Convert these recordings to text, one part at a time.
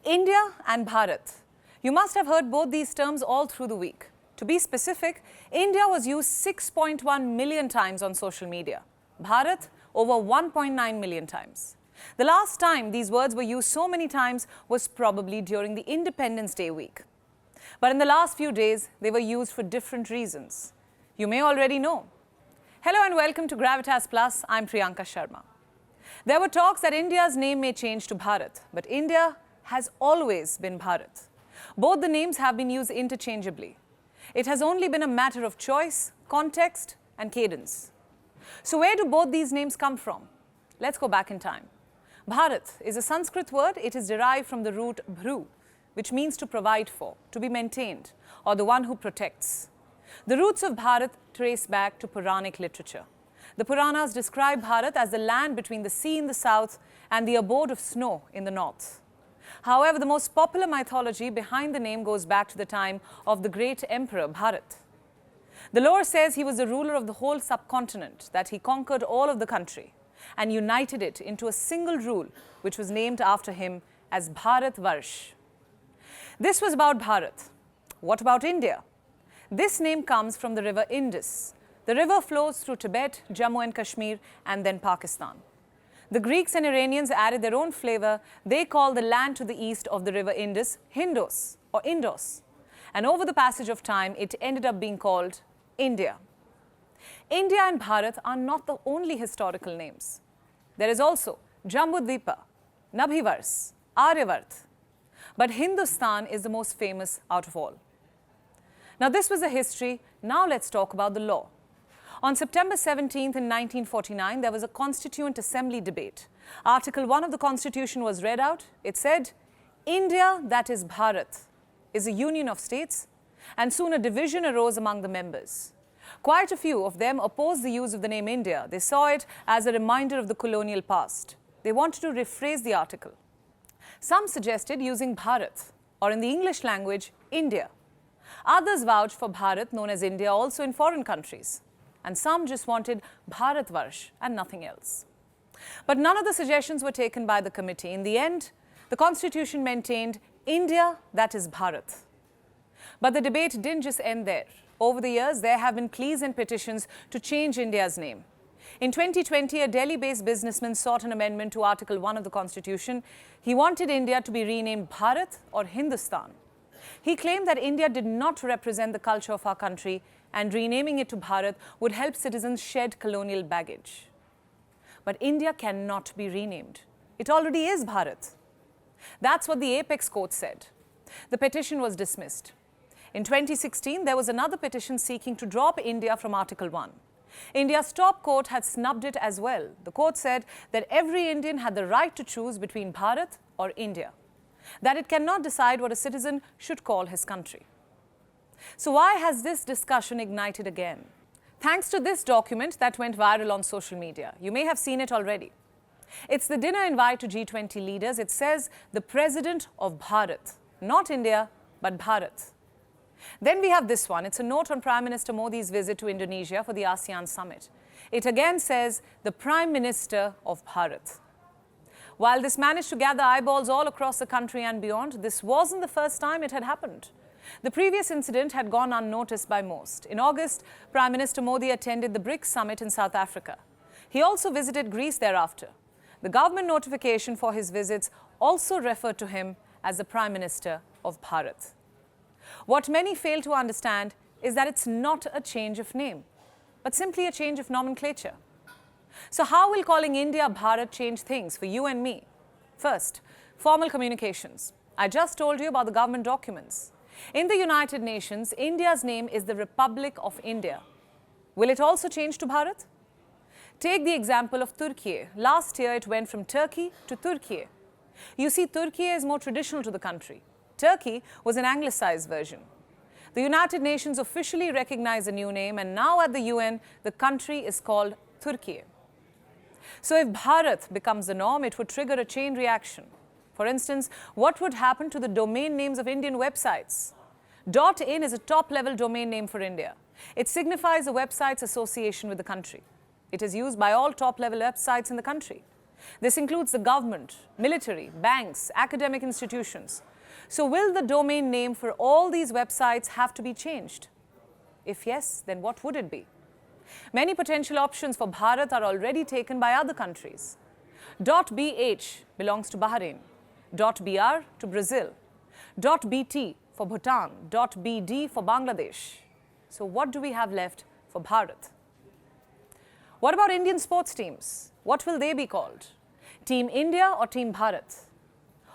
India and Bharat. You must have heard both these terms all through the week. To be specific, India was used 6.1 million times on social media. Bharat, over 1.9 million times. The last time these words were used so many times was probably during the Independence Day week. But in the last few days, they were used for different reasons. You may already know. Hello and welcome to GravitasPlus. I'm Priyanka Sharma. There were talks that India's name may change to Bharat, but India has always been Bharat. Both the names have been used interchangeably. It has only been a matter of choice, context, and cadence. So where do both these names come from? Let's go back in time. Bharat is a Sanskrit word. It is derived from the root bhru, which means to provide for, to be maintained, or the one who protects. The roots of Bharat trace back to Puranic literature. The Puranas describe Bharat as the land between the sea in the south and the abode of snow in the north. However, the most popular mythology behind the name goes back to the time of the great emperor Bharat. The lore says he was the ruler of the whole subcontinent, that he conquered all of the country and united it into a single rule, which was named after him as Bharat Varsh. This was about Bharat. What about India? This name comes from the river Indus. The river flows through Tibet, Jammu and Kashmir, and then Pakistan. The Greeks and Iranians added their own flavor. They called the land to the east of the river Indus Hindos or Indos. And over the passage of time, it ended up being called India. India and Bharat are not the only historical names. There is also Jambudvipa, Nabhivars, Aryavart. But Hindustan is the most famous out of all. Now this was the history. Now let's talk about the law. On September 17th in 1949, there was a Constituent Assembly debate. Article 1 of the Constitution was read out. It said, India, that is Bharat, is a union of states, and soon a division arose among the members. Quite a few of them opposed the use of the name India. They saw it as a reminder of the colonial past. They wanted to rephrase the article. Some suggested using Bharat, or in the English language, India. Others vouched for Bharat, known as India, also in foreign countries. And some just wanted Bharat Varsh and nothing else. But none of the suggestions were taken by the committee. In the end, the Constitution maintained India, that is Bharat. But the debate didn't just end there. Over the years, there have been pleas and petitions to change India's name. In 2020, a Delhi-based businessman sought an amendment to Article 1 of the Constitution. He wanted India to be renamed Bharat or Hindustan. He claimed that India did not represent the culture of our country, and renaming it to Bharat would help citizens shed colonial baggage. But India cannot be renamed. It already is Bharat. That's what the Apex Court said. The petition was dismissed. In 2016, there was another petition seeking to drop India from Article 1. India's top court had snubbed it as well. The court said that every Indian had the right to choose between Bharat or India, that it cannot decide what a citizen should call his country. So why has this discussion ignited again? Thanks to this document that went viral on social media. You may have seen it already. It's the dinner invite to G20 leaders. It says the President of Bharat, not India, but Bharat. Then we have this one. It's a note on Prime Minister Modi's visit to Indonesia for the ASEAN summit. It again says the Prime Minister of Bharat. While this managed to gather eyeballs all across the country and beyond, this wasn't the first time it had happened. The previous incident had gone unnoticed by most. In August, Prime Minister Modi attended the BRICS summit in South Africa. He also visited Greece thereafter. The government notification for his visits also referred to him as the Prime Minister of Bharat. What many fail to understand is that it's not a change of name, but simply a change of nomenclature. So how will calling India Bharat change things for you and me? First, formal communications. I just told you about the government documents. In the United Nations, India's name is the Republic of India. Will it also change to Bharat? Take the example of Turkey. Last year, it went from Turkey to Turkey. You see, Turkey is more traditional to the country. Turkey was an anglicized version. The United Nations officially recognized the new name, and now at the UN, the country is called Turkey. So if Bharat becomes the norm, it would trigger a chain reaction. For instance, what would happen to the domain names of Indian websites? .in is a top-level domain name for India. It signifies a website's association with the country. It is used by all top-level websites in the country. This includes the government, military, banks, academic institutions. So will the domain name for all these websites have to be changed? If yes, then what would it be? Many potential options for Bharat are already taken by other countries. .bh belongs to Bahrain, .br to Brazil, .bt for Bhutan, .bd for Bangladesh. So what do we have left for Bharat? What about Indian sports teams? What will they be called? Team India or Team Bharat?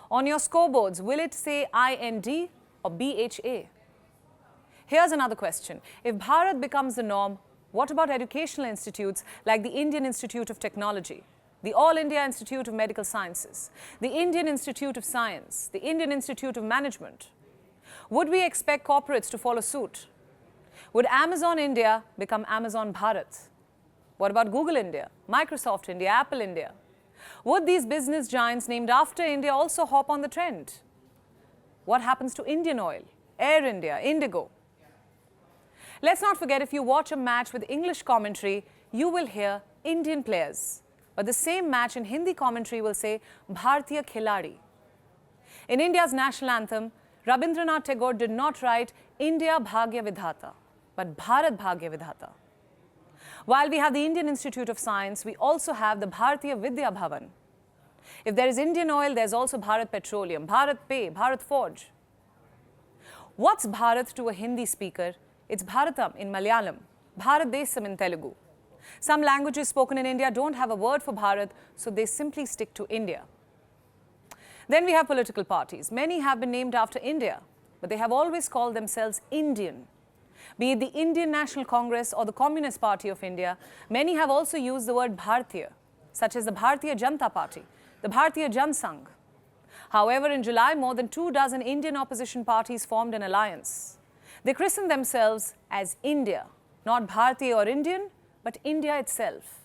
On your scoreboards, will it say IND or BHA? Here's another question. If Bharat becomes the norm, what about educational institutes like the Indian Institute of Technology, the All India Institute of Medical Sciences, the Indian Institute of Science, the Indian Institute of Management? Would we expect corporates to follow suit? Would Amazon India become Amazon Bharat? What about Google India, Microsoft India, Apple India? Would these business giants named after India also hop on the trend? What happens to Indian Oil, Air India, Indigo? Let's not forget, if you watch a match with English commentary, you will hear Indian players. But the same match in Hindi commentary will say Bharatiya Khiladi. In India's national anthem, Rabindranath Tagore did not write India Bhagya Vidhata, but Bharat Bhagya Vidhata. While we have the Indian Institute of Science, we also have the Bharatiya Vidya Bhavan. If there is Indian Oil, there's also Bharat Petroleum, Bharat Pay, Bharat Forge. What's Bharat to a Hindi speaker? It's Bharatam in Malayalam, Bharat Desam in Telugu. Some languages spoken in India don't have a word for Bharat, so they simply stick to India. Then we have political parties. Many have been named after India, but they have always called themselves Indian. Be it the Indian National Congress or the Communist Party of India, many have also used the word Bharatiya, such as the Bharatiya Janata Party, the Bharatiya Jansangh. However, in July, more than 24 Indian opposition parties formed an alliance. They christened themselves as India, not Bharatiya or Indian, but India itself.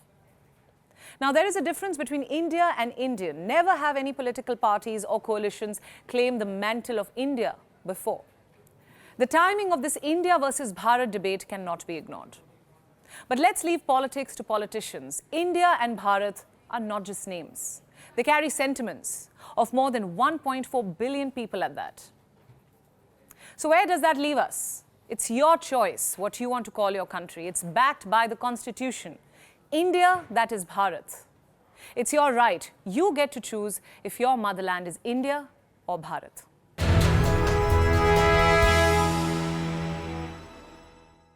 Now, there is a difference between India and Indian. Never have any political parties or coalitions claimed the mantle of India before. The timing of this India versus Bharat debate cannot be ignored. But let's leave politics to politicians. India and Bharat are not just names. They carry sentiments of more than 1.4 billion people at that. So where does that leave us? It's your choice what you want to call your country. It's backed by the Constitution. India, that is Bharat. It's your right. You get to choose if your motherland is India or Bharat.